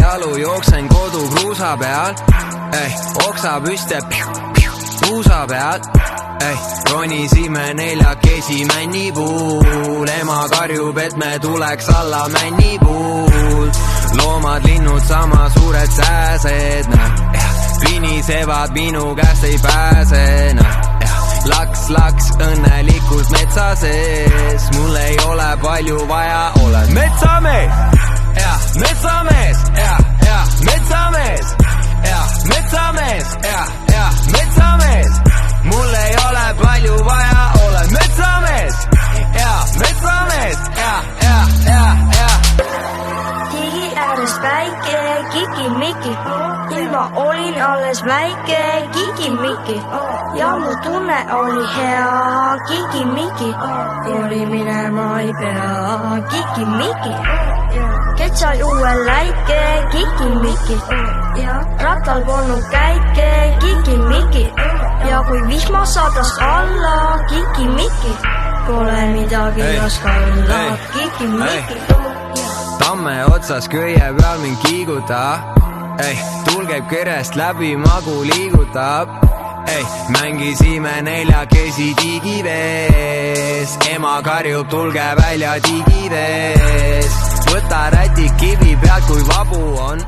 jalu jooksen kodu kruusa peal, oksa püste puusa peal, ronisime neljakesi männipuul, ema karjub, et me tuleks alla männipuul. Loomad, linnud, sama suured sääsed, pinisevad minu käest ei pääse, laks, õnnelikult metsa sees, mul ei ole palju vaja, olen metsamees, metsamees, metsamees, metsamees, metsamees, mul ei ole palju vaja, olen metsamees, metsamees, Kiki ääres väike, kiki-miki, ilma olin alles väike, kiki-miki ja mu tunne oli hea, kiki-miki, kooli minema ei pea, kiki-miki, ketsai uuel läike, kiki-miki, rattal polnud käike, kiki-miki ja kui vihma saadas alla, kiki-miki, pole midagi oska olla, kiki-miki. Tamme otsas köie peal mind kiiguta, tuul käib kõrest läbi, magu liigutab, mängisime neljakesi digivees, ema karjub, tulge välja digivees, võta rätik kivi pealt, kui vabu on.